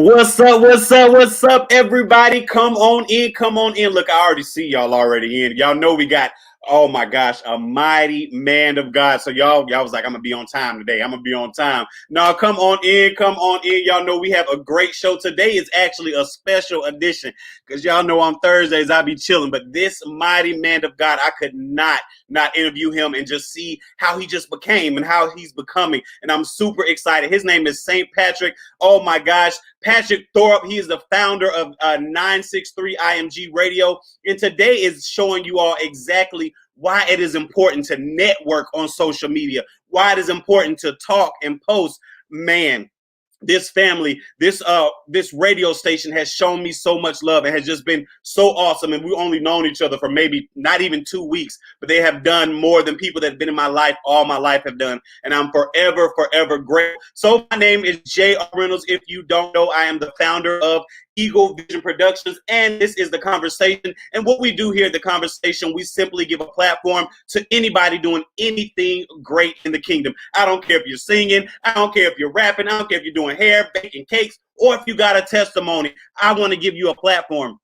What's up? What's up? What's up, everybody? Come on in. Come on in. Look, I already see y'all already in. Y'all know we got, oh my gosh, a mighty man of God. So y'all was like, I'm gonna be on time today. I'm gonna be on time. No, come on in. Come on in. Y'all know we have a great show. Today is actually a special edition because y'all know on Thursdays I be chilling. But this mighty man of God, I could not interview him and just see how he just became and how he's becoming. And I'm super excited. His name is St. Patrick. Oh my gosh. Patrick Thorpe, he is the founder of 963 IMG Radio, and today is showing you all exactly why it is important to network on social media, why it is important to talk and post. Man, this family, this radio station has shown me so much love and has just been so awesome. And we've only known each other for maybe not even 2 weeks, but they have done more than people that have been in my life all my life have done. And I'm forever, forever grateful. So my name is J.R. Reynolds. If you don't know, I am the founder of Eagle Vision Productions, and this is The Conversation. And what we do here at The Conversation, we simply give a platform to anybody doing anything great in the kingdom. I don't care if you're singing, I don't care if you're rapping, I don't care if you're doing hair, baking cakes, or if you got a testimony. I want to give you a platform.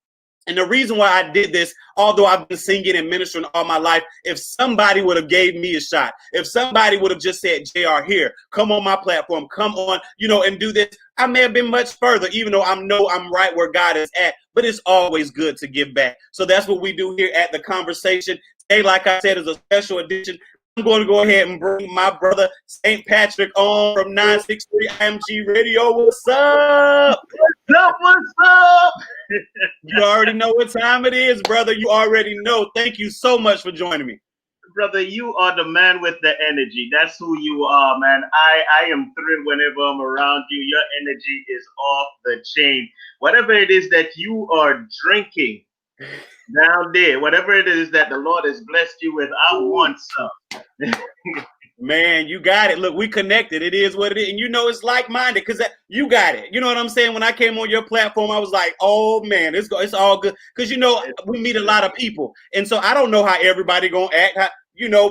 And the reason why I did this, although I've been singing and ministering all my life, if somebody would have gave me a shot, if somebody would have just said, JR, here, come on my platform, come on, and do this, I may have been much further, even though I know I'm right where God is at. But it's always good to give back. So that's what we do here at The Conversation. Today, like I said, is a special edition. I'm going to go ahead and bring my brother St. Patrick on from 963 IMG Radio. What's up? What's up? What's up? You already know what time it is, brother. You already know. Thank you so much for joining me. Brother, you are the man with the energy. That's who you are, man. I am thrilled whenever I'm around you. Your energy is off the chain. Whatever it is that you are drinking down there, whatever it is that the Lord has blessed you with, I want some. Man, you got it. Look, we connected. It is what it is. And it's like-minded because you got it. You know what I'm saying? When I came on your platform, I was like, oh, man, it's all good. Because, we meet a lot of people. And so I don't know how everybody going to act,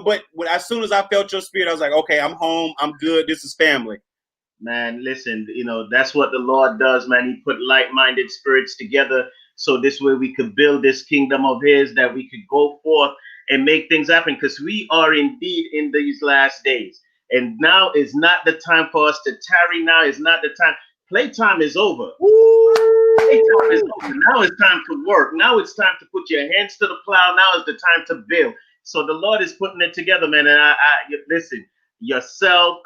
but as soon as I felt your spirit, I was like, okay, I'm home. I'm good. This is family. Man, listen, that's what the Lord does, man. He put like-minded spirits together so this way we could build this kingdom of his, that we could go forth and make things happen, because we are indeed in these last days. And now is not the time for us to tarry. Now is not the time. Playtime is over. Playtime is over. Now it's time to work. Now it's time to put your hands to the plow. Now is the time to build. So the Lord is putting it together, man. And I listen, yourself,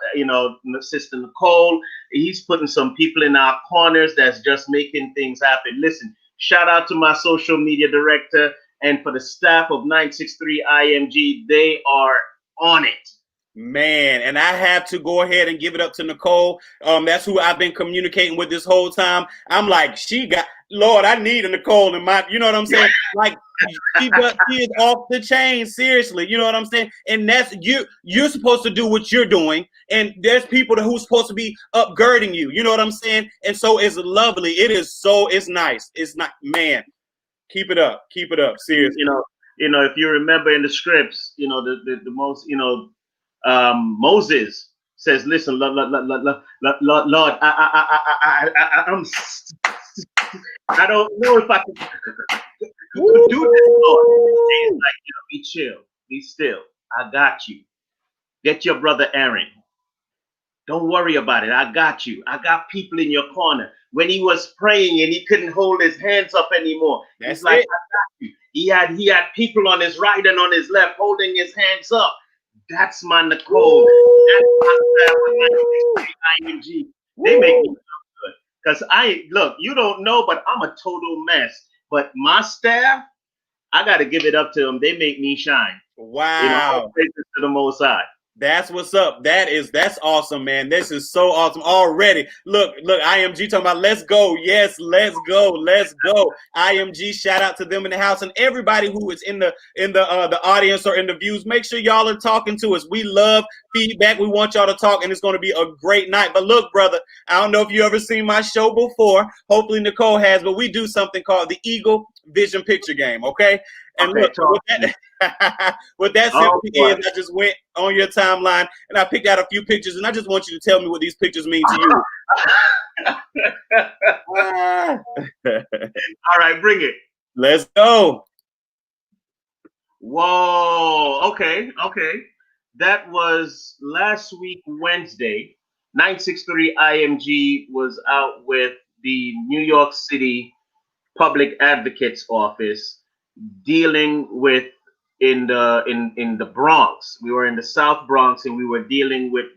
Sister Nicole, he's putting some people in our corners that's just making things happen. Listen, shout out to my social media director, and for the staff of 963 IMG, they are on it. Man, and I have to go ahead and give it up to Nicole. That's who I've been communicating with this whole time. I'm like, Lord, I need a Nicole in my, you know what I'm saying? Like, she is off the chain, seriously. You know what I'm saying? And that's you're supposed to do what you're doing, and there's people who's supposed to be upgirding you. You know what I'm saying? And so it's lovely. It's nice. It's not, man. Keep it up, seriously. If you remember in the scripts, the most, Moses says, "Listen, Lord, I don't know if I can do this, Lord." He's like, be chill, be still. I got you. Get your brother Aaron. Don't worry about it. I got you. I got people in your corner. When he was praying and he couldn't hold his hands up anymore, he's like, I got you. He had people on his right and on his left holding his hands up. That's my Nicole. That's my IMG. They make me feel good. Because you don't know, but I'm a total mess. But my staff, I got to give it up to them. They make me shine. Wow. Praises to the Most High. That's what's up. That's awesome, man. This is so awesome already. Look, IMG talking about let's go. Yes, let's go. IMG, shout out to them in the house and everybody who is in the audience or in the views. Make sure y'all are talking to us. We love feedback. We want y'all to talk, and it's going to be a great night. But look, brother, I don't know if you ever seen my show before. Hopefully Nicole has, but we do something called the Eagle Vision Picture Game, okay? And look, what that simply is, I just went on your timeline and I picked out a few pictures, and I just want you to tell me what these pictures mean to you. Ah. All right, bring it. Let's go. Whoa. Okay. That was last week, Wednesday. 963 IMG was out with the New York City Public Advocate's Office dealing with in the Bronx. We were in the South Bronx and we were dealing with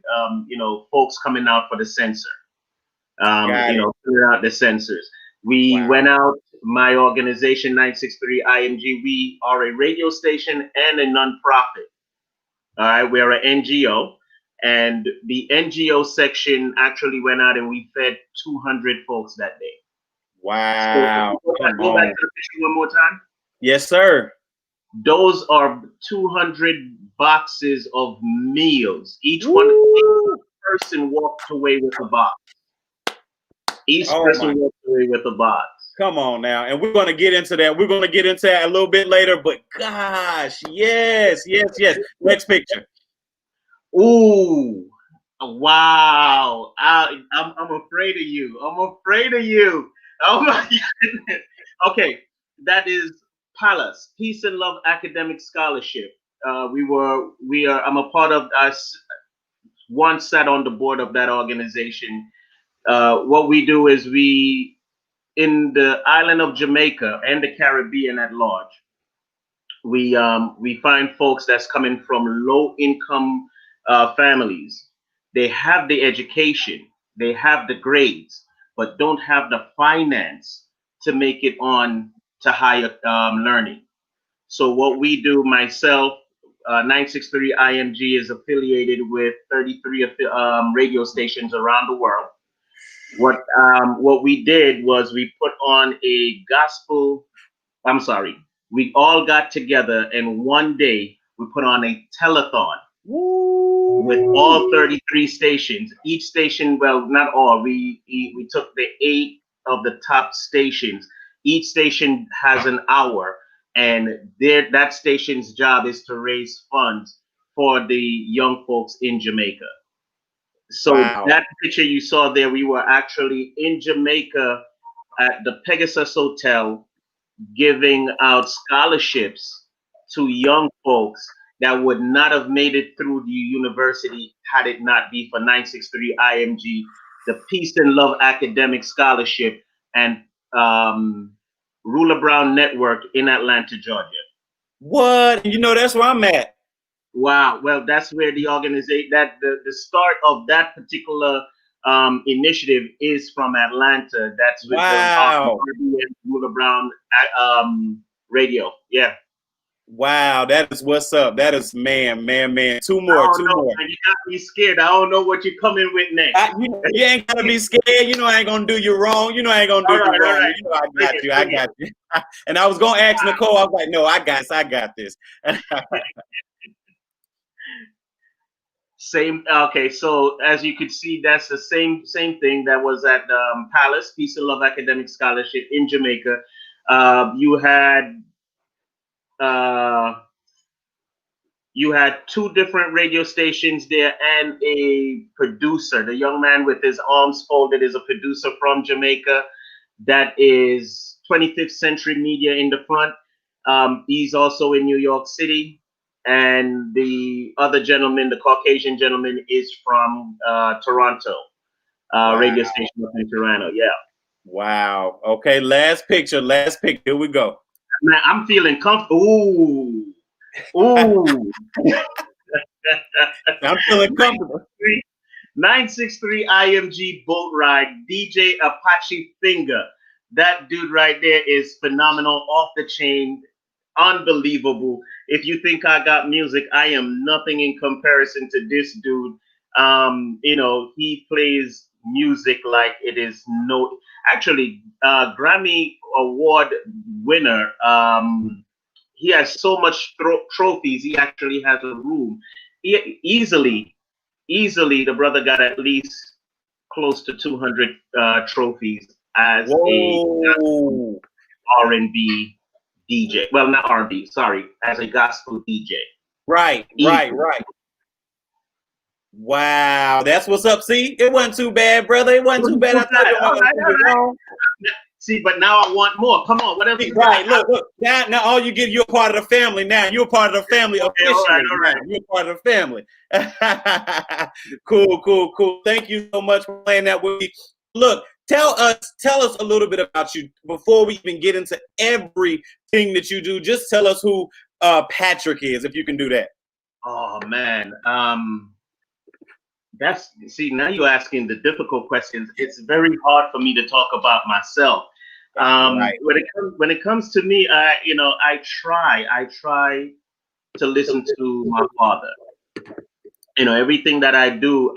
folks coming out for the censor. Got it. Filling out the censors. We Wow. went out, my organization 963 IMG, we are a radio station and a nonprofit. All right, we're an NGO. And the NGO section actually went out and we fed 200 folks that day. Wow. So go back to the picture one more time. Yes, sir. Those are 200 boxes of meals. Each person walked away with a box. Each person walked away with a box. Come on now. And we're going to get into that. We're going to get into that a little bit later. But gosh, yes. Next picture. Ooh. Wow. I'm afraid of you. Oh my goodness. Okay. That is PALAS, Peace and Love Academic Scholarship. I'm a part of us. Once sat on the board of that organization. What we do is in the island of Jamaica and the Caribbean at large, we find folks that's coming from low income families. They have the education, they have the grades, but don't have the finance to make it on to higher learning. So what we do, myself, 963 IMG is affiliated with 33 radio stations around the world. What we did was we put on a gospel. I'm sorry. We all got together and one day we put on a telethon with all 33 stations. Each station, well, not all. We took the 8 of the top stations. Each station has an hour, and that station's job is to raise funds for the young folks in Jamaica. So that picture you saw there, we were actually in Jamaica at the Pegasus Hotel giving out scholarships to young folks that would not have made it through the university had it not be for 963 IMG, the Peace and Love Academic Scholarship, and Ruler Brown Network in Atlanta, Georgia. What? You know, that's where I'm at. Wow. Well, that's where the organization, the start of that particular initiative is from Atlanta. That's with the Ruler Brown radio. Yeah. Wow, that is what's up. That is man. Two more. Man, you got me scared. I don't know what you're coming with next. You ain't gotta be scared. You know I ain't gonna do you wrong. You know I ain't gonna do you wrong. Right. You know I got you. And I was gonna ask Nicole. I was like, no, I got this. Same. Okay, so as you can see, that's the same thing that was at PALAS, Peace and Love Academic Scholarship in Jamaica. You had 2 different radio stations there and a producer. The young man with his arms folded is a producer from Jamaica. That is 25th Century Media in the front. He's also in New York City. And the other gentleman, the Caucasian gentleman, is from Toronto, radio station up in Toronto. Yeah. Wow. Okay, last picture. Here we go. Man, I'm feeling comfortable. Ooh. I'm feeling comfortable. 963 IMG boat ride, DJ Apache Finger. That dude right there is phenomenal, off the chain, unbelievable. If you think I got music, I am nothing in comparison to this dude. He plays music like it is no. Actually, Grammy Award winner. He has so much trophies. He actually has a room. Easily, the brother got at least close to 200 trophies as a R&B DJ. Well, not R&B, sorry, as a gospel DJ. Right. Wow, that's what's up. See, it wasn't too bad, brother. It wasn't too bad. I told you I'm not gonna prove it wrong. See, but now I want more. Come on, whatever you Right, got. look. Now all you get, you're part of the family now. You're part of the family Okay, officially. all right. You're part of the family. Cool. Thank you so much for playing that with me. Look, tell us a little bit about you before we even get into everything that you do. Just tell us who Patrick is, if you can do that. Oh man. See, now you're asking the difficult questions. It's very hard for me to talk about myself. Right. When it comes to me, I try to listen to my father. Everything that I do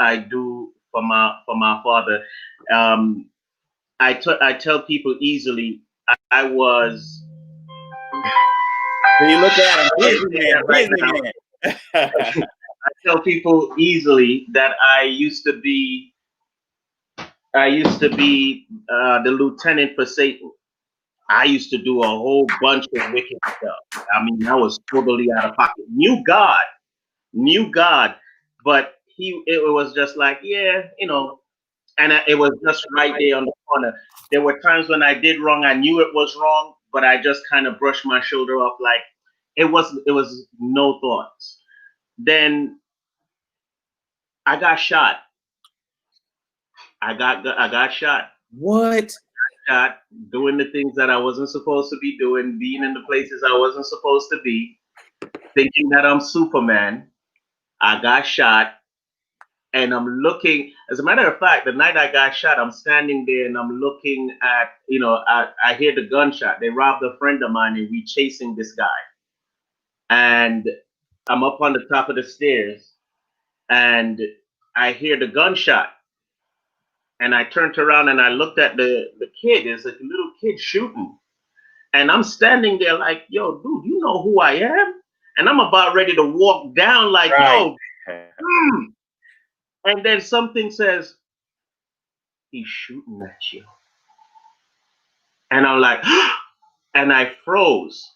for my father. I tell people easily, I was. You look at him, busy man. I tell people easily that I used to be the lieutenant for Satan. I used to do a whole bunch of wicked stuff. I mean, I was totally out of pocket. Knew God, but it was just like, yeah, and it was just right there on the corner. There were times when I did wrong. I knew it was wrong, but I just kind of brushed my shoulder off, like it was no thoughts. Then I got shot. I got shot. What? Shot doing the things that I wasn't supposed to be doing, being in the places I wasn't supposed to be, thinking that I'm Superman. I got shot, and I'm looking. As a matter of fact, the night I got shot, I'm standing there and I'm looking at, I hear the gunshot. They robbed a friend of mine, and we chasing this guy. And I'm up on the top of the stairs, and I hear the gunshot. And I turned around and I looked at the kid. There's a little kid shooting. And I'm standing there like, yo, dude, you know who I am? And I'm about ready to walk down like, right. yo. And then something says, he's shooting at you. And I'm like, and I froze.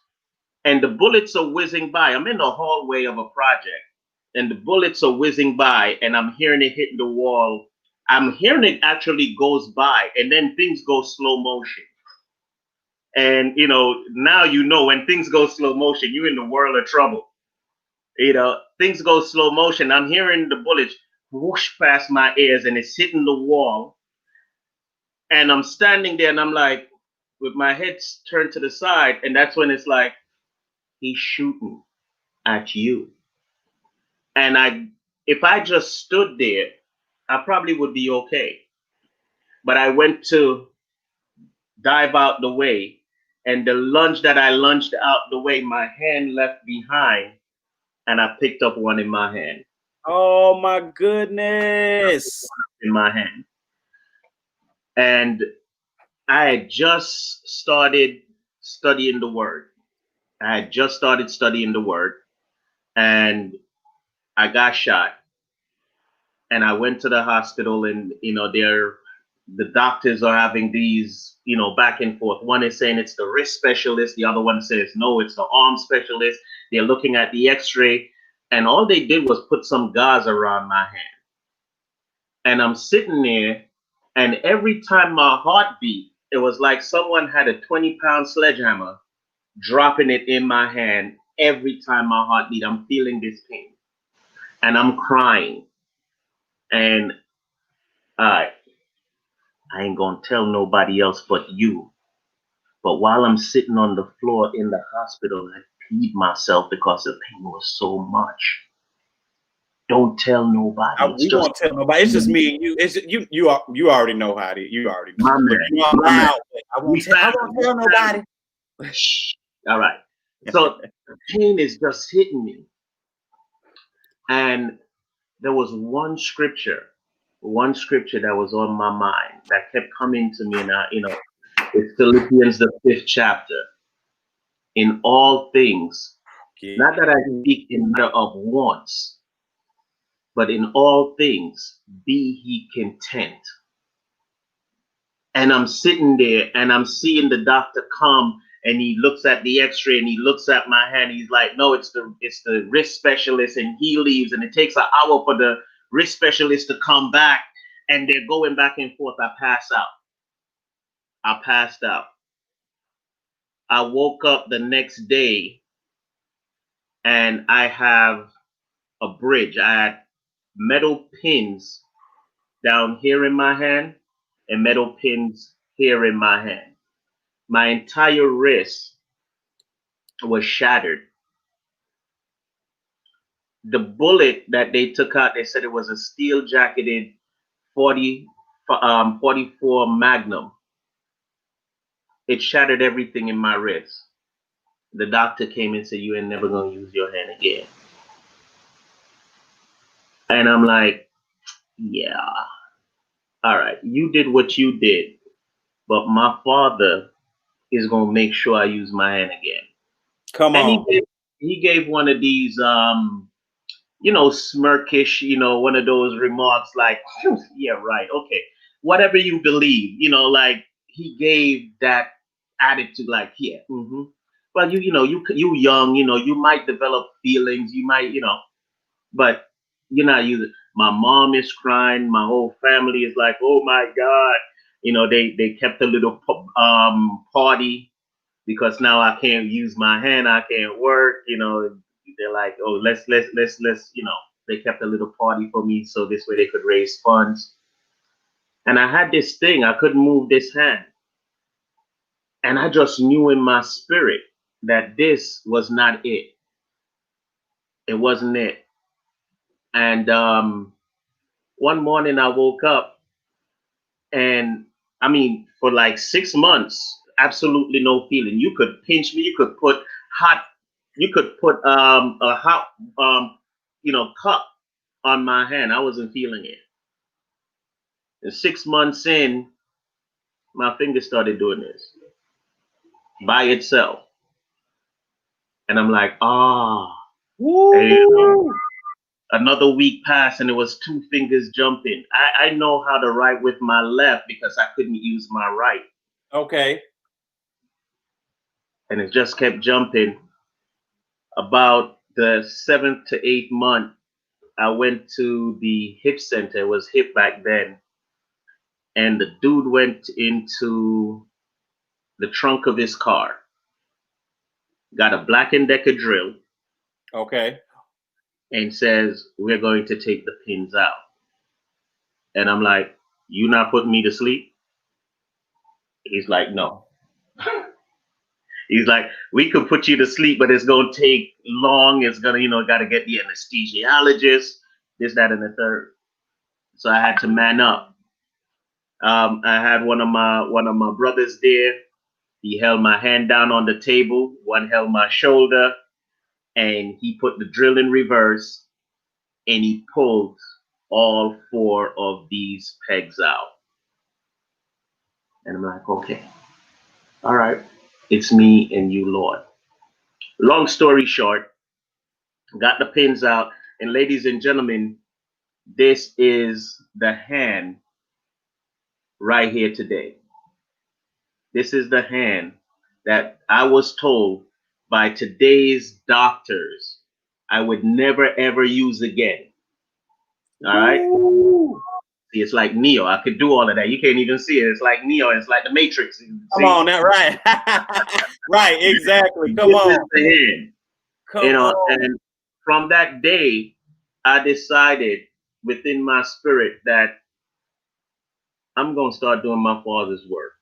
And the bullets are whizzing by. I'm in the hallway of a project. And the bullets are whizzing by. And I'm hearing it hitting the wall. I'm hearing it actually goes by. And then things go slow motion. And, now when things go slow motion, you're in the world of trouble. Things go slow motion. I'm hearing the bullets whoosh past my ears and it's hitting the wall. And I'm standing there and I'm like, with my head turned to the side. And that's when it's like, he's shooting at you. And if I just stood there, I probably would be okay. But I went to dive out the way. And the lunge that I lunged out the way, my hand left behind. And I picked up one in my hand. Oh my goodness. In my hand. And I had just started studying the word. And I got shot. And I went to the hospital, and the doctors are having these, back and forth. One is saying it's the wrist specialist, the other one says no, it's the arm specialist. They're looking at the x-ray, and all they did was put some gauze around my hand. And I'm sitting there, and every time my heart beat, it was like someone had a 20-pound sledgehammer dropping it in my hand. Every time my heart beat, I'm feeling this pain. And I'm crying. And I ain't gonna tell nobody else but you. But while I'm sitting on the floor in the hospital, I peed myself because the pain was so much. Don't tell nobody. We won't tell nobody. It's just me and you. It's just, you already know how it is. You already know. My man. You are loud. I won't tell nobody. All right. So the pain is just hitting me. And there was one scripture that was on my mind that kept coming to me. And it's Philippians, the 5th chapter. In all things, not that I speak in matter of wants, but in all things, be ye content. And I'm sitting there and I'm seeing the doctor come, and he looks at the x-ray and he looks at my hand. He's like, no, it's the wrist specialist, and he leaves, and it takes an hour wrist specialist to come back, and they're going back and forth. I pass out. I passed out. I woke up the next day and I have a bridge. I had metal pins down here in my hand and metal pins here in my hand. My entire wrist was shattered. The bullet that they took out, they said it was a steel jacketed 44 Magnum. It shattered everything in my wrist. The doctor came and said, you ain't never gonna use your hand again. And I'm like, yeah, all right, you did what you did, but my father is gonna make sure I use my hand again. Come And on. he gave one of these smirkish, one of those remarks like, yeah, right, okay, whatever you believe, like he gave that attitude like, yeah, well, you young, you might develop feelings, you might, but you're not using. My mom is crying, my whole family is like, oh my God, they kept a little party because now I can't use my hand, I can't work, they're like, oh, let's, they kept a little party for me so this way they could raise funds. And I had this thing, I couldn't move this hand. And I just knew in my spirit that this was not it. It wasn't it. And one morning I woke up and I mean, for like 6 months, absolutely no feeling. You could pinch me, you could put a hot cup on my hand. I wasn't feeling it. And 6 months in, my finger started doing this by itself. And I'm like, another week passed and it was 2 fingers jumping. I know how to write with my left because I couldn't use my right. Okay. And it just kept jumping. About the 7th to 8th month, I went to the hip center. It was hip back then. And the dude went into the trunk of his car, got a Black & Decker drill. Okay. And says, we're going to take the pins out. And I'm like, you not putting me to sleep? He's like, no. He's like, we could put you to sleep, but it's going to take long. It's going to, got to get the anesthesiologist, this, that, and the third. So I had to man up. I had one of my brothers there. He held my hand down on the table. One held my shoulder, and he put the drill in reverse, and he pulled all 4 of these pegs out. And I'm like, okay, all right, it's me and you, Lord. Long story short, got the pins out, and ladies and gentlemen, this is the hand right here today. This is the hand that I was told by today's doctors I would never ever use again. All right. Ooh. See, it's like Neo. I could do all of that. You can't even see it. It's like Neo. It's like the Matrix. Come on, that right. Right, exactly. Come this on. Is the hand. Come on. And from that day, I decided within my spirit that I'm gonna start doing my Father's work.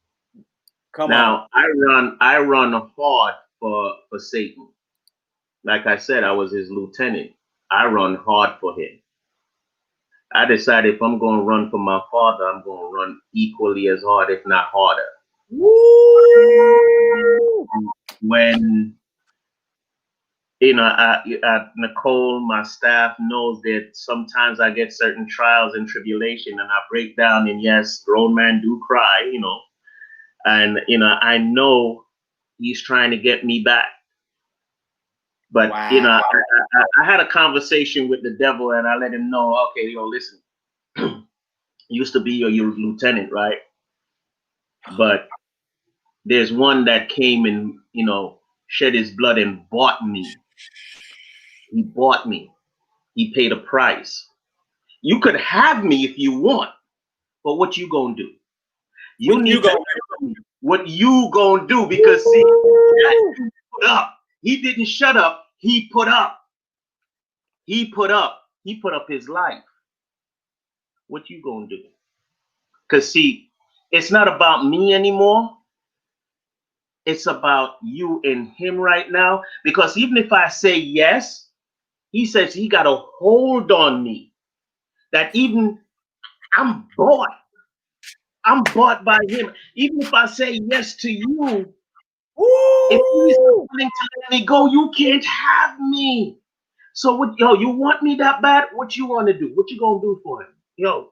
Come now, on. I run hard for Satan. Like I said, I was his lieutenant. I run hard for him. I decided if I'm going to run for my Father, I'm going to run equally as hard, if not harder. Woo! When, Nicole, my staff knows that sometimes I get certain trials and tribulation and I break down, and yes, grown men do cry, and, I know he's trying to get me back. But, wow. I had a conversation with the devil and I let him know, okay, listen, used to be your lieutenant, right? But there's one that came and, shed his blood and bought me. He bought me. He paid a price. You could have me if you want, but what you gonna do? You What need you to gonna tell me what you gonna do, because see, that dude put up. He didn't shut up. He put up. He put up. He put up his life. What you gonna do? Because see, it's not about me anymore. It's about you and him right now. Because even if I say yes, he says he got a hold on me. That even I'm bought. I'm bought by him. Even if I say yes to you, if he's not Woo! willing to let me go, you can't have me. So what, yo, you want me that bad? What you want to do? What you gonna do for him? Yo,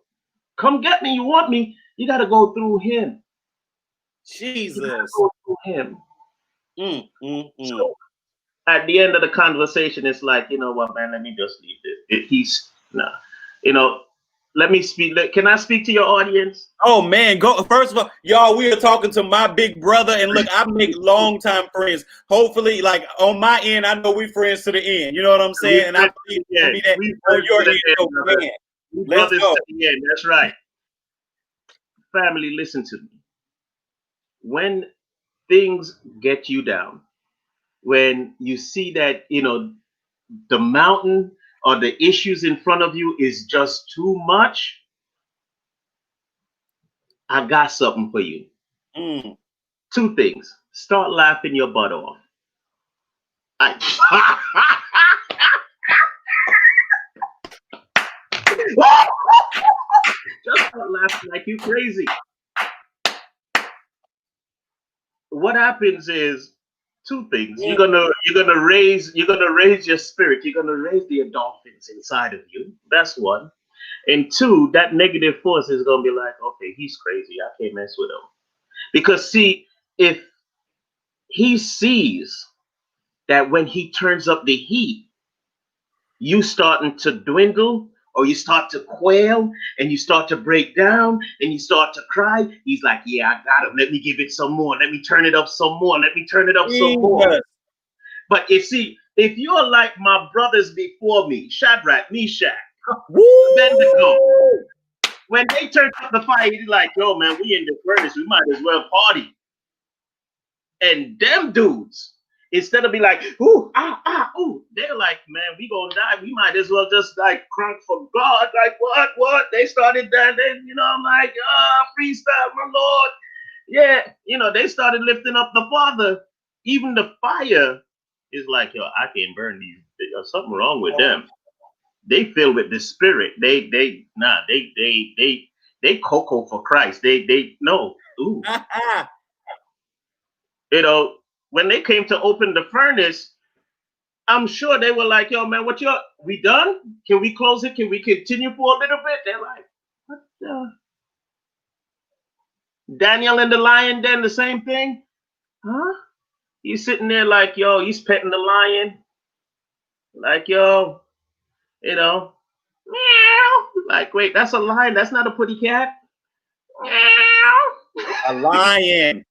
come get me. You want me? You gotta go through him. You gotta Jesus. go through him. Mm, mm, mm. So at the end of the conversation, it's like, you know what, man, let me just leave this. He's nah, you know, let me speak. Can I speak to your audience? Oh man, go first of all, y'all. We are talking to my big brother, and look, I make longtime friends. Hopefully, like on my end, I know we friends to the end. You know what I'm We saying? And I friends believe to it's the gonna end. be that We on friends your to the end. end, So brother. man, We let's brothers go. to the end. That's right. Family, listen to me. When things get you down, when you see that, you know, the mountain or the issues in front of you is just too much, I got something for you. Mm. Two things. Start laughing your butt off. I- Just start laughing like you crazy. What happens is two things. Mm. You're gonna raise your spirit. You're gonna raise the endorphins inside of you. That's one. And two, that negative force is gonna be like, okay, he's crazy. I can't mess with him. Because see, if he sees that when he turns up the heat, you starting to dwindle or you start to quail and you start to break down and you start to cry, he's like, yeah, I got him. Let me give it some more. Let me turn it up some more. Let me turn it up some more. Jesus. But you see, if you're like my brothers before me, Shadrach, Meshach, Abednego, Woo! when they turned up the fire, he's like, yo, man, we in the furnace. We might as well party. And them dudes, instead of be like, ooh, ooh, they're like, man, we gonna die. We might as well just like crunk for God. Like, what? They started that. Then, you know, I'm like, freestyle, my Lord. Yeah, you know, they started lifting up the Father. Even the fire is like, yo, I can't burn these. There's something wrong with them. They filled with the Spirit. They cocoa for Christ. They no. Ooh, you know, when they came to open the furnace, I'm sure they were like, yo, man, we done? Can we close it? Can we continue for a little bit? They're like, what the? Daniel and the lion, then the same thing? Huh? He's sitting there like, yo, he's petting the lion. Like, yo, you know, meow. Like, wait, that's a lion. That's not a putty cat. Meow. A lion.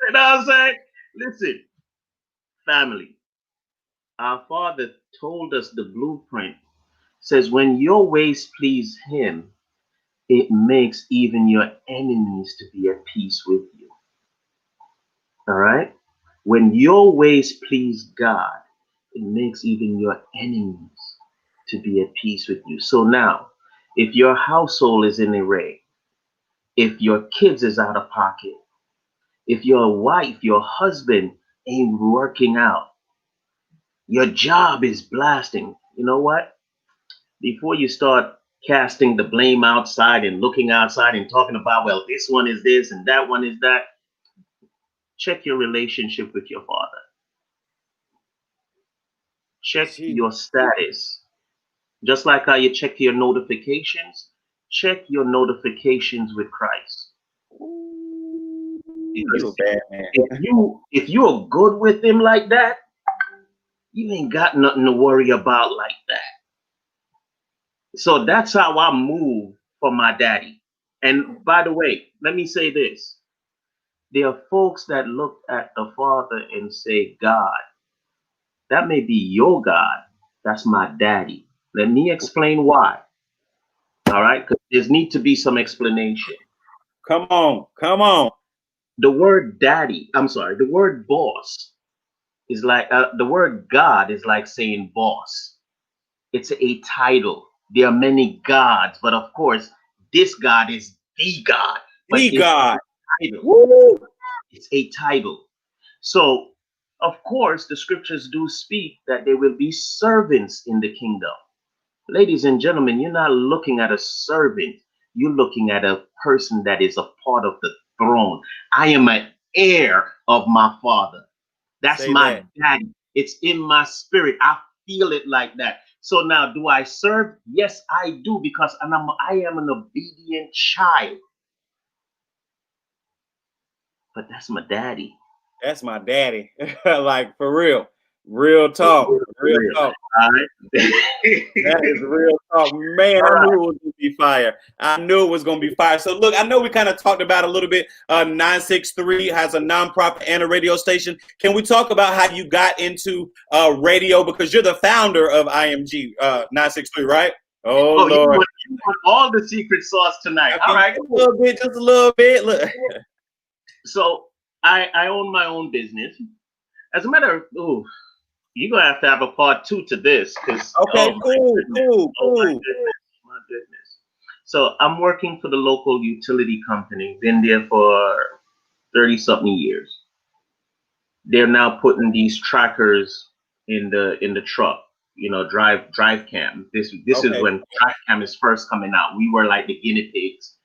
You know what I'm saying? Listen, family, our Father told us the blueprint. Says, when your ways please him, it makes even your enemies to be at peace with you. All right? When your ways please God, it makes even your enemies to be at peace with you. So now, if your household is in array, if your kids is out of pocket, if your wife, your husband ain't working out, your job is blasting, you know what? Before you start casting the blame outside and looking outside and talking about, well, this one is this and that one is that, check your relationship with your Father. Check Jesus. your status. Just like how you check your notifications, check your notifications with Christ. You a Because bad man. if you're good with him like that, you ain't got nothing to worry about like that. So that's how I move for my daddy. And by the way, let me say this. There are folks that look at the Father and say, God, that may be your God. That's my daddy. Let me explain why. All right, because there's need to be some explanation. Come on, come on. The word daddy, I'm sorry, the word boss is like the word God is like saying boss. It's a title. There are many gods, but of course, this God is the God, but The it's God. a title. Woo! It's a title. So, of course, the scriptures do speak that there will be servants in the kingdom. Ladies and gentlemen, you're not looking at a servant. You're looking at a person that is a part of the throne. I am an heir of my father. That's Say my that. daddy. It's in my spirit. I feel it like that. So now, do I serve? Yes, I do, because I am an obedient child. But that's my daddy. That's my daddy. Like for real. Real For talk. real, for Real real. talk. All right. That is real talk. Man, All I knew right. it was gonna be fire. I knew it was gonna be fire. So look, I know we kind of talked about a little bit. 963 has a nonprofit and a radio station. Can we talk about how you got into radio? Because you're the founder of IMG 963, right? Oh Oh, Lord. you want all the secret sauce tonight. I All mean, right, just a cool. little bit, just a little bit. Look. So I own my own business. As a matter of, ooh, you're gonna have a part two to this, because Okay, cool, cool, oh my cool. goodness, my goodness. So I'm working for the local utility company. Been there for 30 something years. They're now putting these trackers in the truck. You know, drive cam. This is Okay. when drive cam is first coming out. We were like the guinea pigs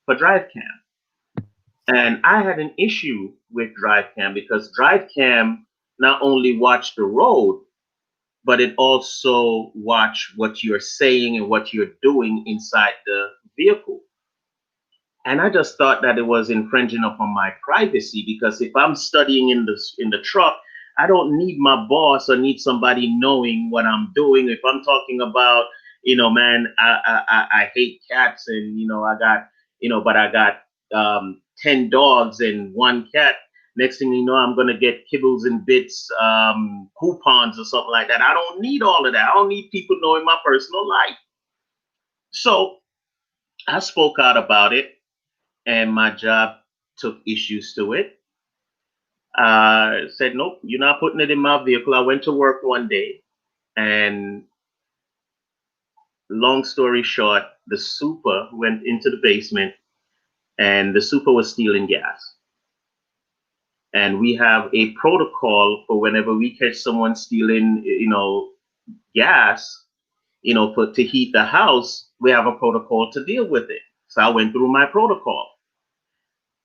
for drive cam. And I had an issue with drive cam because drive cam not only watch the road, but it also watch what you're saying and what you're doing inside the vehicle. And I just thought that it was infringing upon my privacy, because if I'm studying in the truck, I don't need my boss or need somebody knowing what I'm doing. If I'm talking about, man, I hate cats, and I got, but I got 10 dogs and one cat. Next thing you know, I'm gonna get kibbles and bits, coupons or something like that. I don't need all of that. I don't need people knowing my personal life. So I spoke out about it, and my job took issues to it. Said, nope, you're not putting it in my vehicle. I went to work one day, and long story short, the super went into the basement, and the super was stealing gas. And we have a protocol for whenever we catch someone stealing, gas, to heat the house, we have a protocol to deal with it. So I went through my protocol.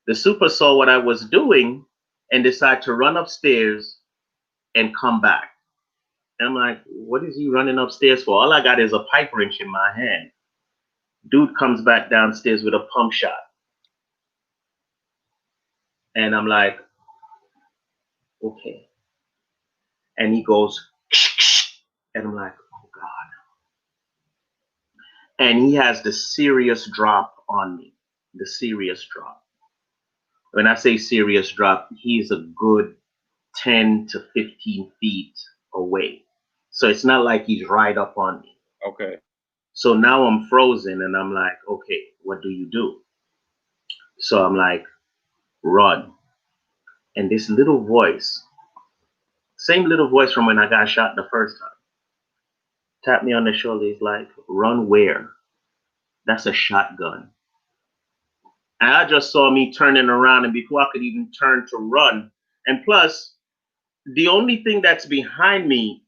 The super saw what I was doing and decided to run upstairs and come back. And I'm like, what is he running upstairs for? All I got is a pipe wrench in my hand. Dude comes back downstairs with a pump shot. And I'm like, okay. And he goes, and I'm like, oh God. And he has the serious drop on me, the serious drop. When I say serious drop, he's a good 10 to 15 feet away. So it's not like he's right up on me. Okay. So now I'm frozen, and I'm like, okay, what do you do? So I'm like, run. And this little voice, same little voice from when I got shot the first time, tapped me on the shoulder. He's like, run where? That's a shotgun. And I just saw me turning around, and before I could even turn to run, and plus, the only thing that's behind me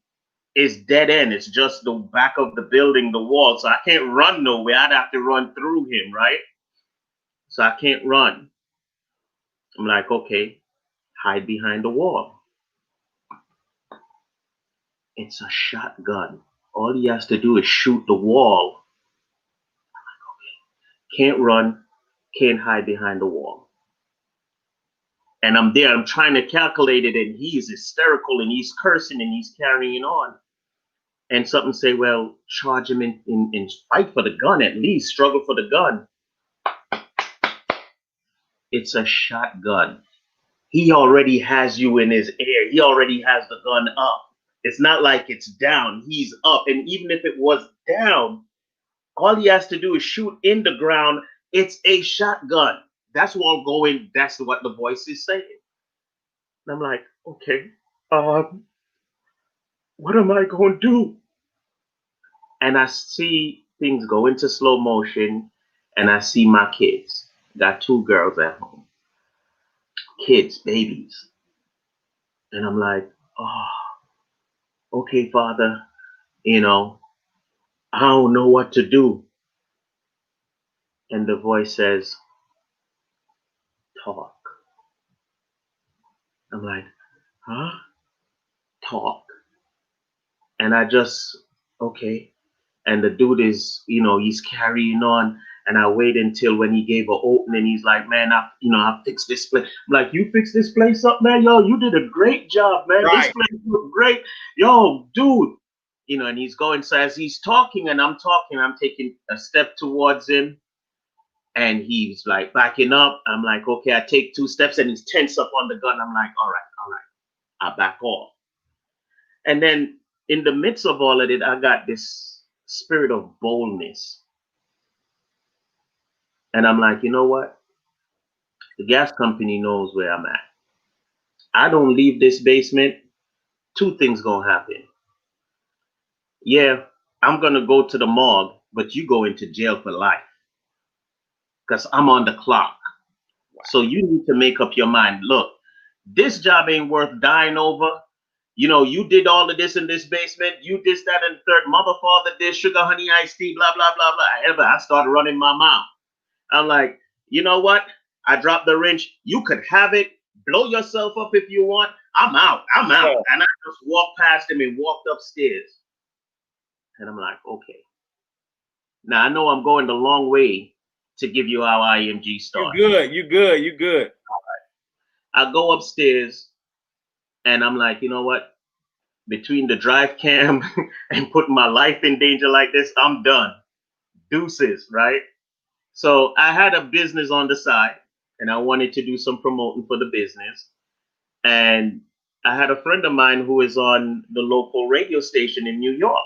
is dead end. It's just the back of the building, the wall. So I can't run nowhere. I'd have to run through him, right? So I can't run. I'm like, okay, hide behind the wall. It's a shotgun. All he has to do is shoot the wall. Can't run, can't hide behind the wall. And I'm there, I'm trying to calculate it, and he's hysterical, and he's cursing, and he's carrying on. And something say, well, charge him in fight for the gun, at least struggle for the gun. It's a shotgun. He already has you in his air. He already has the gun up. It's not like it's down. He's up. And even if it was down, All he has to do is shoot in the ground. It's a shotgun. That's what I'm going. That's what the voice is saying. And I'm like, okay, what am I going to do? And I see things go into slow motion, and I see my kids. Got two girls at home, kids, babies. And I'm like, oh, okay, Father, you know, I don't know what to do. And the voice says, talk. I'm like, huh? Talk. And I just, okay. And the dude is, he's carrying on. And I wait until when he gave an opening, he's like, man, I fixed this place. I'm like, you fixed this place up, man? Yo, you did a great job, man. This Right. place looked great. Yo, dude. And he's going, so as he's talking and I'm talking, I'm taking a step towards him. And he's like backing up. I'm like, okay, I take 2 steps and he's tense up on the gun. I'm like, all right. I back off. And then in the midst of all of it, I got this spirit of boldness. And I'm like, you know what? The gas company knows where I'm at. I don't leave this basement. 2 things gonna happen. Yeah, I'm gonna go to the morgue, but you go into jail for life. Because I'm on the clock. Wow. So you need to make up your mind. Look, this job ain't worth dying over. You did all of this in this basement. You this, that, and the third. Mother, father, this, sugar, honey, iced tea, blah, blah, blah, blah. I started running my mouth. I'm like, you know what? I dropped the wrench. You could have it. Blow yourself up if you want. I'm out. Yeah. And I just walked past him and walked upstairs. And I'm like, okay. Now I know I'm going the long way to give you how IMG started. You good. I go upstairs and I'm like, you know what? Between the drive cam and putting my life in danger like this, I'm done. Deuces, right? So I had a business on the side and I wanted to do some promoting for the business. And I had a friend of mine who is on the local radio station in New York,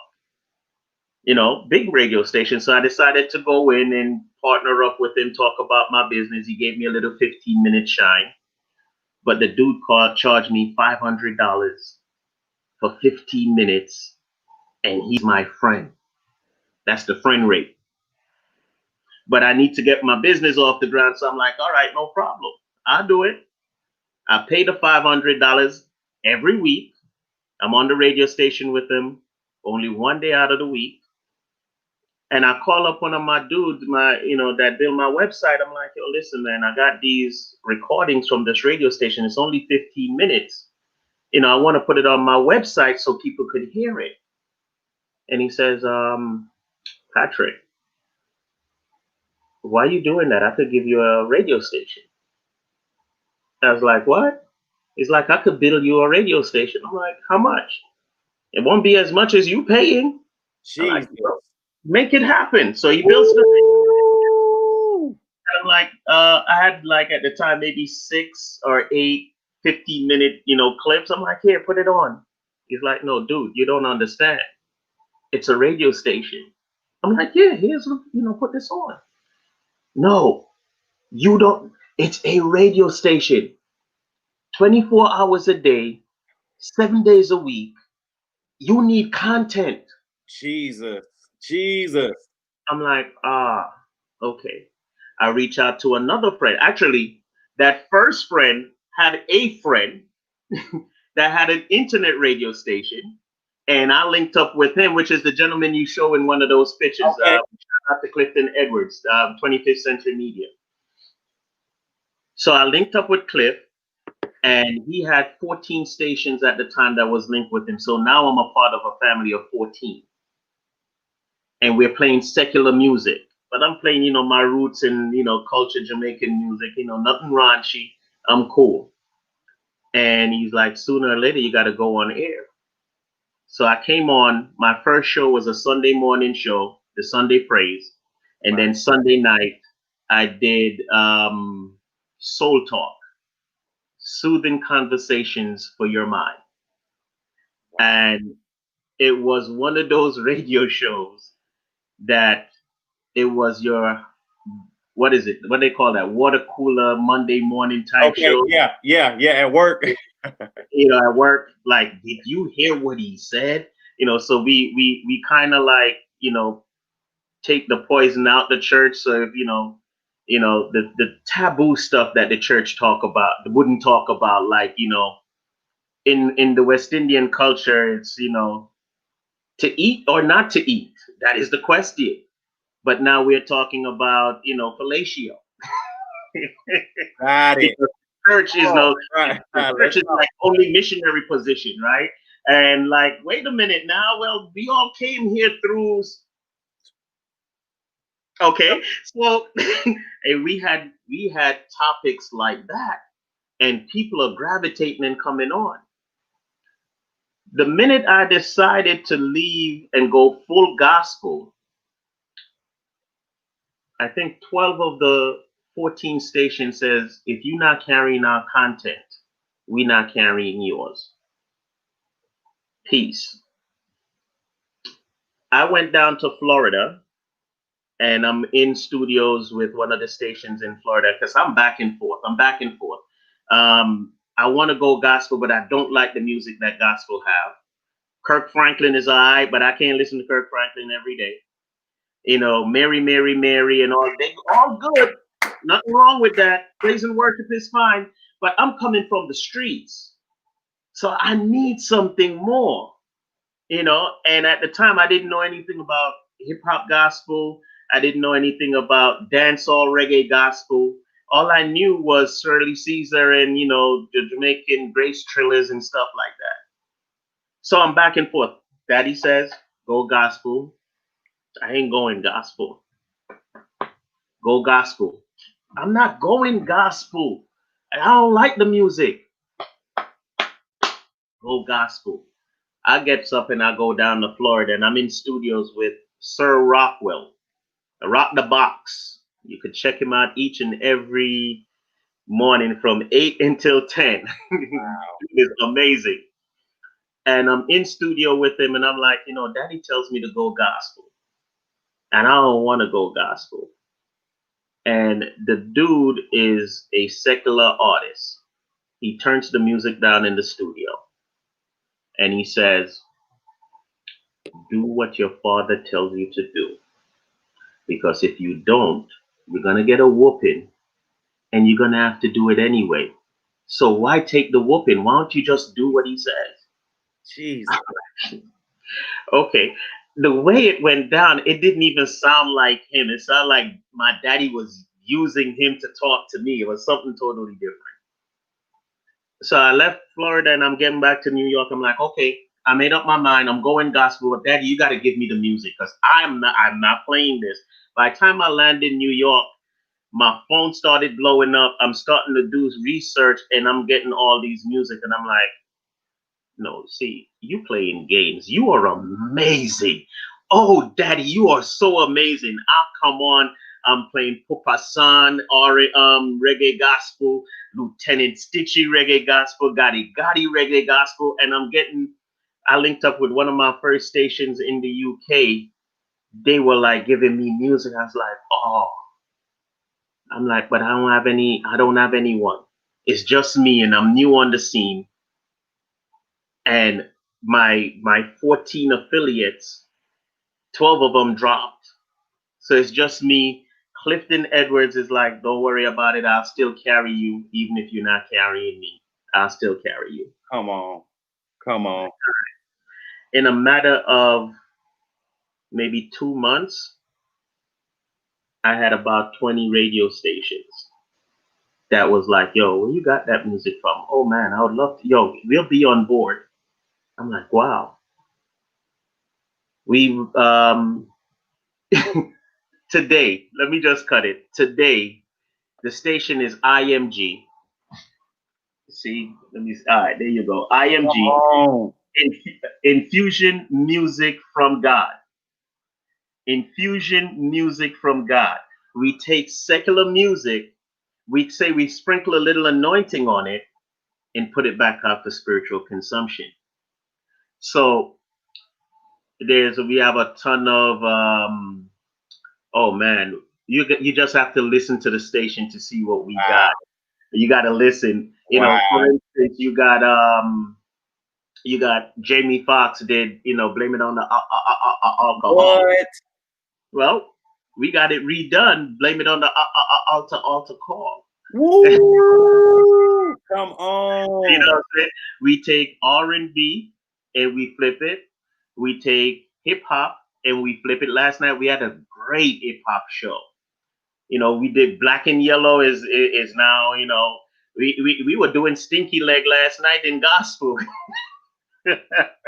big radio station. So I decided to go in and partner up with him, talk about my business. He gave me a little 15-minute shine. But the dude charged me $500 for 15 minutes. And he's my friend. That's the friend rate. But I need to get my business off the ground. So I'm like, all right, no problem. I'll do it. I pay the $500 every week. I'm on the radio station with him only 1 day out of the week. And I call up one of my dudes, that build my website. I'm like, yo, listen, man, I got these recordings from this radio station. It's only 15 minutes. I want to put it on my website so people could hear it. And he says, Patrick, why are you doing that? I could give you a radio station. I was like, what? He's like, I could build you a radio station. I'm like, how much? It won't be as much as you paying. I'm like, make it happen. So he builds the. I'm like, I had like at the time maybe 6 or 8 15-minute, clips. I'm like, here, put it on. He's like, no, dude, you don't understand. It's a radio station. I'm like, yeah, here's, put this on. No, you don't. It's a radio station. 24 hours a day, 7 days a week. You need content. Jesus. I'm like, okay. I reach out to another friend. Actually, that first friend had a friend that had an internet radio station. And I linked up with him, which is the gentleman you show in one of those pictures. Okay. Shout out to Clifton Edwards, 25th Century Media. So I linked up with Cliff, and he had 14 stations at the time that was linked with him. So now I'm a part of a family of 14. And we're playing secular music. But I'm playing, my roots in, culture, Jamaican music, nothing raunchy. I'm cool. And he's like, sooner or later, you got to go on air. So I came on. My first show was a Sunday morning show, the Sunday Praise. And then Sunday night, I did Soul Talk, soothing conversations for your mind. And it was one of those radio shows that it was your, what is it? What they call that? Water cooler Monday morning type Okay, show. yeah, at work. At work. Like, did you hear what he said? So we kind of like, take the poison out the church. So if the taboo stuff that the church wouldn't talk about, like, in the West Indian culture, it's, to eat or not to eat. That is the question. But now we're talking about, fellatio. Got it. Because church is Oh, no, right. church Let's is go. like only missionary position, right? And like, wait a minute now. Well, we all came here through. Okay, so and we had topics like that, and people are gravitating and coming on. The minute I decided to leave and go full gospel, I think 12 of the 14 stations says, if you're not carrying our content, we're not carrying yours. Peace. I went down to Florida, and I'm in studios with one of the stations in Florida because I'm back and forth. I want to go gospel, but I don't like the music that gospel have. Kirk Franklin is all right, but I can't listen to Kirk Franklin every day. Mary, Mary, Mary, and they all good. Nothing wrong with that. Praise and worship is fine. But I'm coming from the streets, so I need something more. And at the time I didn't know anything about hip hop gospel. I didn't know anything about dancehall reggae gospel. All I knew was Shirley Caesar and the Jamaican Grace Trillers and stuff like that. So I'm back and forth. Daddy says go gospel. I ain't going gospel. Go gospel. I'm not going gospel. I don't like the music. Go gospel. I gets up and I go down to Florida, and I'm in studios with Sir Rockwell, Rock the Box. You could check him out each and every morning from 8 until 10. Wow. It's amazing. And I'm in studio with him, and I'm like, Daddy tells me to go gospel, and I don't want to go gospel. And the dude is a secular artist. He turns the music down in the studio, and he says, do what your father tells you to do. Because if you don't, you're going to get a whooping, and you're going to have to do it anyway. So why take the whooping? Why don't you just do what he says? Jesus. Okay. The way it went down, it didn't even sound like him. It sounded like my daddy was using him to talk to me. It was something totally different. So I left Florida and I'm getting back to New York. I'm like, okay, I made up my mind. I'm going gospel. But Daddy, you got to give me the music because I'm not playing this. By the time I landed in New York, my phone started blowing up. I'm starting to do research and I'm getting all these music. And I'm like, no, see, you playing games. You are amazing. Oh, Daddy, you are so amazing. I'll come on. I'm playing Pupasan, reggae gospel, Lieutenant Stitchy reggae gospel, Gotti Gotti reggae gospel, and I linked up with one of my first stations in the UK. They were like giving me music. I was like, oh, I'm like, but I don't have anyone. It's just me and I'm new on the scene. And my 14 affiliates, 12 of them dropped. So it's just me. Clifton Edwards is like, don't worry about it. I'll still carry you, even if you're not carrying me. I'll still carry you. Come on. Come on. In a matter of maybe 2 months, I had about 20 radio stations that was like, yo, where you got that music from? Oh man, I would love to. Yo, we'll be on board. I'm like, wow. We today, let me just cut it. Today, the station is IMG. See, all right, there you go. Come IMG, on. Infusion Music from God. Infusion Music from God. We take secular music, we say we sprinkle a little anointing on it, and put it back out for spiritual consumption. So we have a ton of Oh man, you just have to listen to the station to see what we Wow. got. You got to listen. You know, for Wow. instance, you got Jamie Foxx did, blame it on the alcohol. What? Well, we got it redone. Blame it on the altar call. Woo! Come You know on. what I'm saying? We take R&B and we flip it. We take hip hop and we flip it. Last night we had a great hip hop show. We did Black and Yellow is now, we were doing Stinky Leg last night in gospel.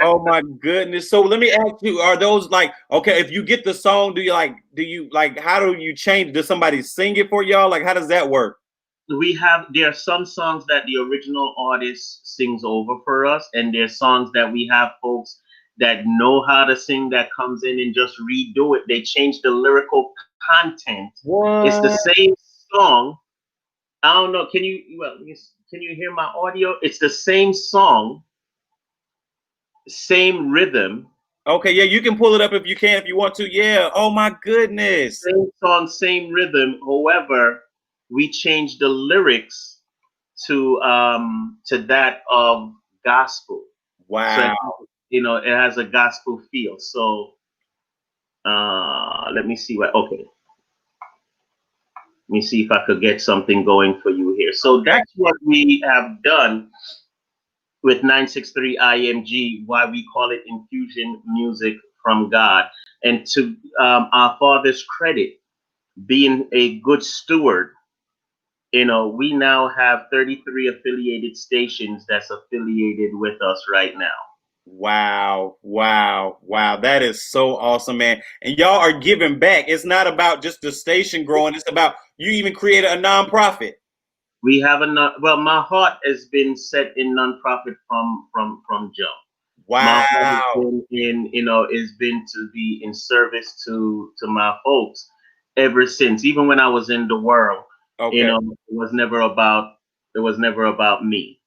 Oh my goodness. So let me ask you, are those like, okay, if you get the song, do you like, how do you change? Does somebody sing it for y'all? Like, how does that work? There are some songs that the original artist sings over for us, and there's songs that we have folks that know how to sing that comes in and just redo it. They change the lyrical content. It's the What? same song. I don't know. Can you hear my audio? It's the same song, same rhythm, Okay, yeah, you can pull it up if you can, if you want to. Yeah. Oh my goodness. same song, same rhythm. However, we changed the lyrics to that of gospel. So Wow. it has a gospel feel. So let me see what. Okay, let me see if I could get something going for you here. So Okay. that's what we have done with 963 IMG. Why we call it Infusion Music from God, and to our Father's credit, being a good steward. We now have 33 affiliated stations that's affiliated with us right now. Wow. Wow. Wow. That is so awesome, man. And y'all are giving back. It's not about just the station growing, it's about you even created a nonprofit. We have well, my heart has been set in nonprofit from jump. My heart has Wow. been has been to be in service to my folks ever since. Even when I was in the world, Okay. it was never about me.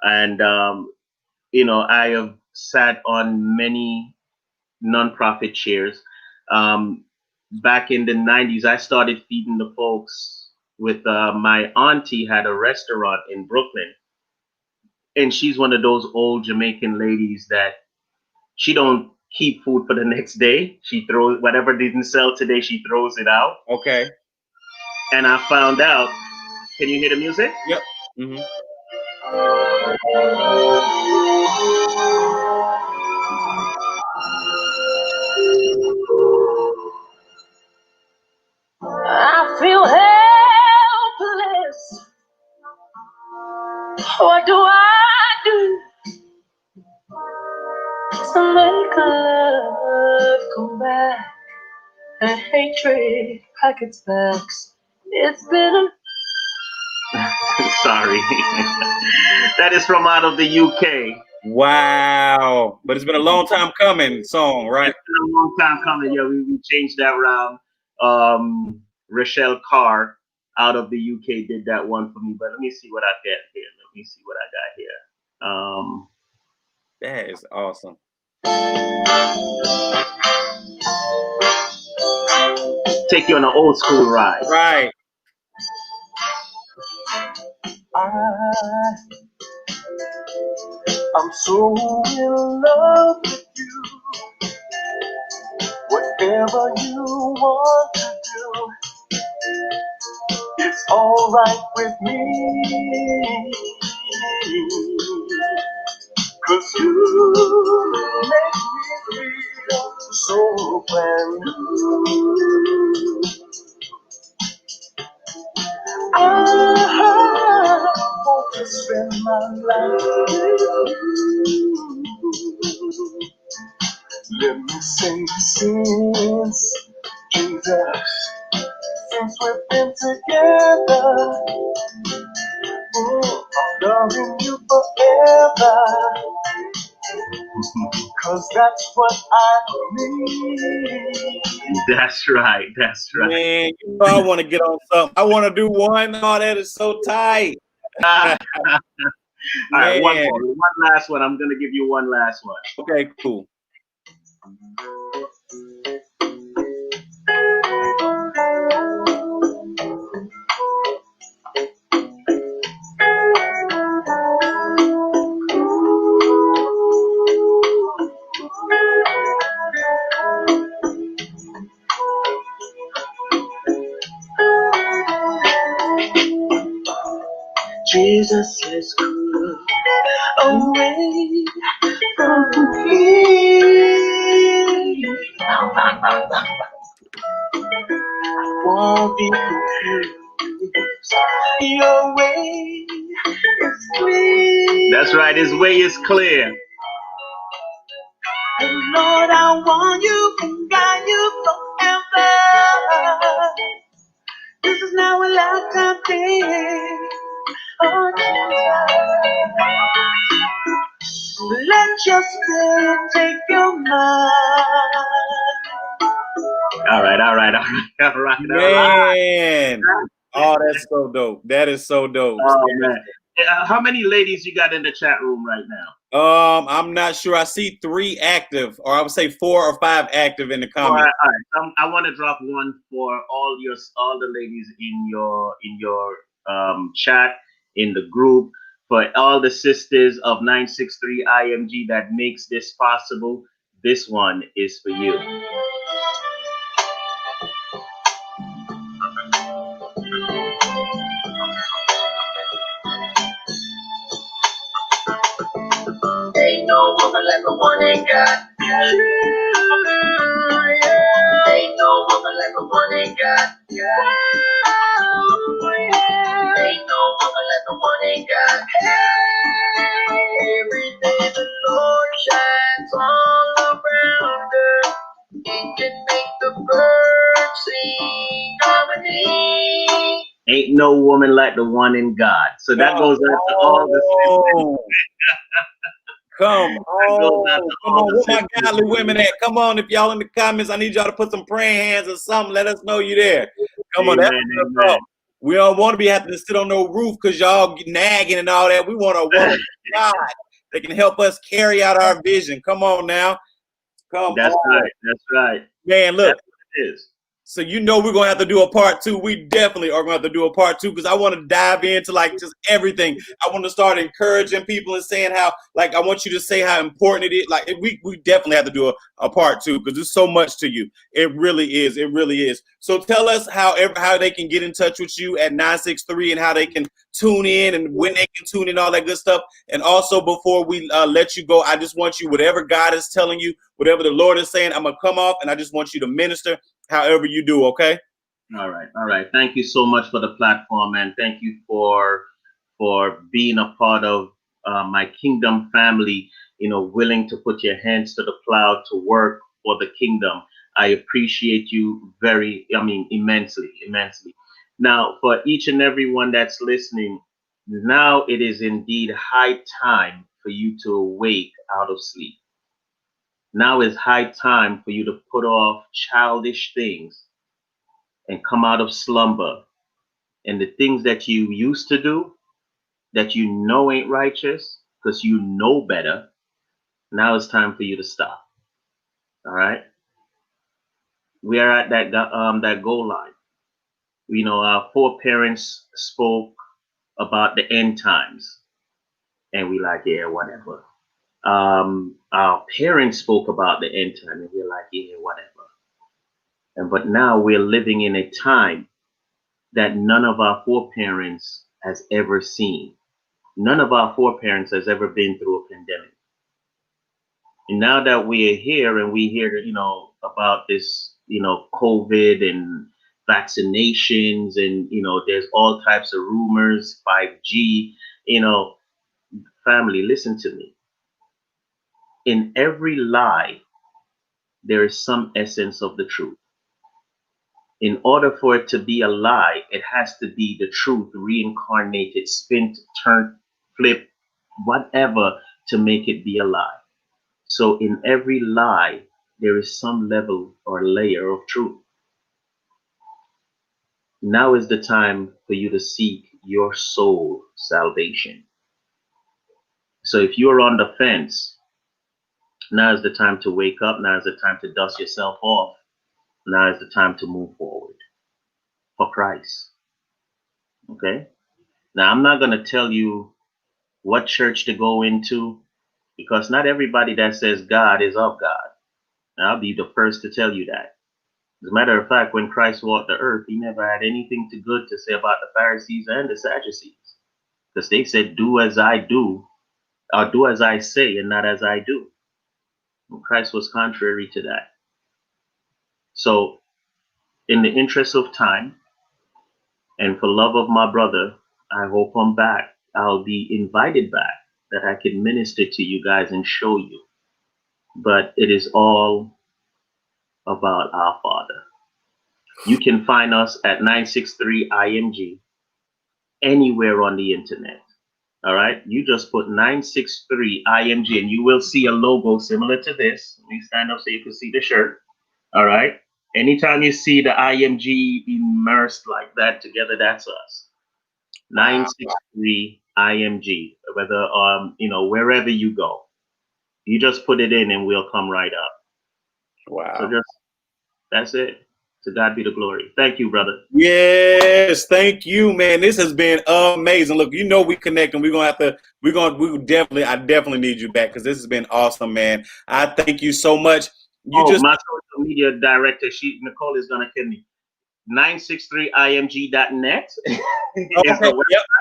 And I have sat on many nonprofit chairs. Um, Back in the 90s, I started feeding the folks with my auntie had a restaurant in Brooklyn, and she's one of those old Jamaican ladies that she don't keep food for the next day. She throws whatever didn't sell today, she throws it out. Okay. And I found out. Can you hear the music? Yep. Hmm. I feel helpless. What do I do to make love come back and hatred pack its bags? It's been a sorry. That is from out of the UK. Wow. But it's been a long time coming song, right? It's been a long time coming. Yeah, we changed that around. Rochelle Carr out of the UK did that one for me. But let me see what I get here. Let me see what I got here. That is awesome. Take you on an old school ride. Right. I'm so in love with you. Whatever you want to do, it's all right with me. 'Cause you make me feel so brand new. I want to spend my life with you. Let me say since Jesus, since we've been together, I'm loving you forever. 'Cause that's what I need. That's right. That's right. Man, I want to get on something. I want to do one. Oh, that is so tight. All right, one Man. more. One last one. I'm going to give you one last one. Okay, cool. Jesus is good. Away from me. Won't be confused. Your way is clear. That's right, his way is clear. And Lord, I want you and guide you forever. This is now a lifetime thing. Oh, Jesus. Let your spirit take your mind. All right. Man. Oh, that's so dope. That is so dope. Oh, man. How many ladies you got in the chat room right now? I'm not sure. I see 3 active, or I would say 4 or 5 active in the comments. All right. I want to drop one for all the ladies in your chat, in the group, for all the sisters of 963 IMG that makes this possible. This one is for you. Ain't no woman like the one ain't got. Ain't no woman like the one ain't got. Ain't no woman like the one ain't got. Every day the Lord shines all around her. He can make the birds sing harmony. Ain't no woman like the one in God. So that goes out to all the sisters. Come on, where my godly women at? Come on, if y'all in the comments, I need y'all to put some praying hands or something. Let us know you there. Come on, that's amen. We don't want to be having to sit on no roof because y'all nagging and all that. We want a woman of God that can help us carry out our vision. Come on now. That's right. Man, look. That's what it is. So you know we're gonna have to do a part 2. We definitely are gonna have to do a part 2 because I want to dive into like just everything. I want to start encouraging people and saying how, like, I want you to say how important it is. Like, we definitely have to do a part 2 because there's so much to you. It really is. It really is. So tell us how they can get in touch with you at 963 and how they can tune in and when they can tune in, all that good stuff. And also before we let you go, I just want you, whatever God is telling you, whatever the Lord is saying, I'm gonna come off and I just want you to minister however you do, okay? All right. Thank you so much for the platform, and thank you for being a part of my kingdom family, willing to put your hands to the plow to work for the kingdom. I appreciate you immensely. Now, for each and every one that's listening, now it is indeed high time for you to awake out of sleep. Now is high time for you to put off childish things and come out of slumber. And the things that you used to do that you know ain't righteous because you know better, now it's time for you to stop. All right? We are at that goal line. Our foreparents spoke about the end times, and we like, yeah, whatever. Our parents spoke about the end time, and we're like, yeah, whatever. But now we're living in a time that none of our foreparents has ever seen. None of our foreparents has ever been through a pandemic. And now that we are here and we hear, about this, COVID and vaccinations and, there's all types of rumors, 5G, family, listen to me. In every lie, there is some essence of the truth. In order for it to be a lie, it has to be the truth reincarnated, spin, turned, flip, whatever to make it be a lie. So in every lie, there is some level or layer of truth. Now is the time for you to seek your soul salvation. So if you're on the fence, now is the time to wake up. Now is the time to dust yourself off. Now is the time to move forward for Christ. Okay? Now, I'm not going to tell you what church to go into because not everybody that says God is of God. And I'll be the first to tell you that. As a matter of fact, when Christ walked the earth, he never had anything good to say about the Pharisees and the Sadducees. because they said, do as I do, or do as I say and not as I do. And Christ was contrary to that. So in the interest of time and for love of my brother, I hope I'm back. I'll be invited back that I can minister to you guys and show you. But it is all about our Father. You can find us at 963 IMG anywhere on the internet. All right. You just put 963 IMG and you will see a logo similar to this. Let me stand up so you can see the shirt. All right. Anytime you see the IMG immersed like that together, that's us. 963 IMG. Whether wherever you go, you just put it in and we'll come right up. Wow. So that's it. To God be the glory. Thank you, brother. Yes, thank you, man. This has been amazing. Look, we connect, and I definitely need you back because this has been awesome, man. I thank you so much. My social media director, Nicole is gonna kill me. 963img.net. Okay, yep,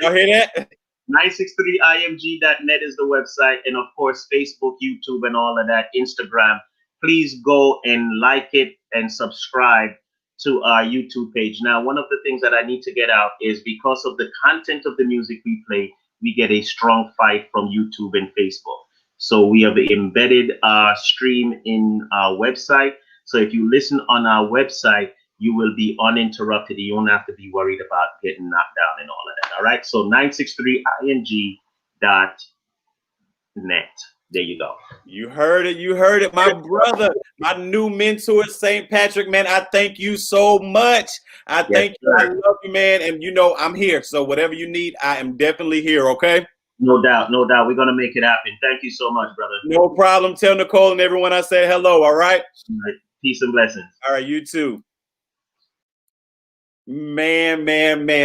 y'all hear that? 963img.net is the website, and of course, Facebook, YouTube, and all of that, Instagram. Please go and like it and subscribe to our YouTube page. Now, one of the things that I need to get out is because of the content of the music we play, we get a strong fight from YouTube and Facebook. So we have embedded our stream in our website. So if you listen on our website, you will be uninterrupted. You don't have to be worried about getting knocked down and all of that. All right. So 963img.net. There you go. You heard it. My brother, my new mentor, St. Patrick, man. I thank you so much. I thank you. I love you, man. And I'm here. So whatever you need, I am definitely here. Okay. No doubt. We're going to make it happen. Thank you so much, brother. No problem. Tell Nicole and everyone I said hello. All right. All right. Peace and blessings. All right. You too. Man.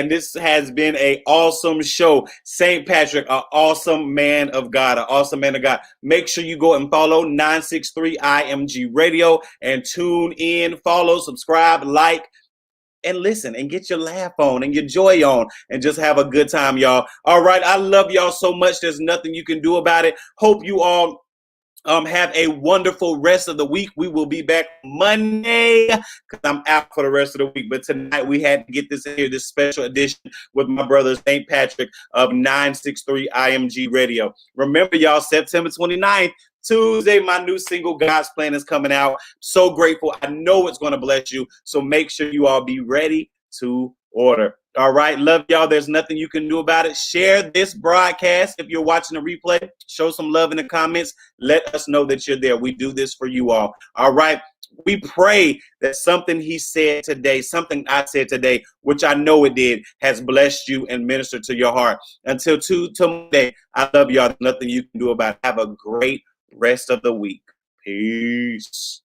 This has been an awesome show. St. Patrick, an awesome man of God, an awesome man of God. Make sure you go and follow 963 IMG Radio and tune in, follow, subscribe, like, and listen and get your laugh on and your joy on and just have a good time, y'all. All right. I love y'all so much. There's nothing you can do about it. Hope you all have a wonderful rest of the week. We will be back Monday because I'm out for the rest of the week. But tonight we had to get this in here, this special edition with my brother St. Patrick of 963 IMG Radio. Remember, y'all, September 29th, Tuesday, my new single, God's Plan, is coming out. So grateful. I know it's going to bless you. So make sure you all be ready to order. All right. Love y'all. There's nothing you can do about it. Share this broadcast. If you're watching the replay, show some love in the comments. Let us know that you're there. We do this for you all. All right. We pray that something he said today, something I said today, which I know it did, has blessed you and ministered to your heart. Until Monday, I love y'all. There's nothing you can do about it. Have a great rest of the week. Peace.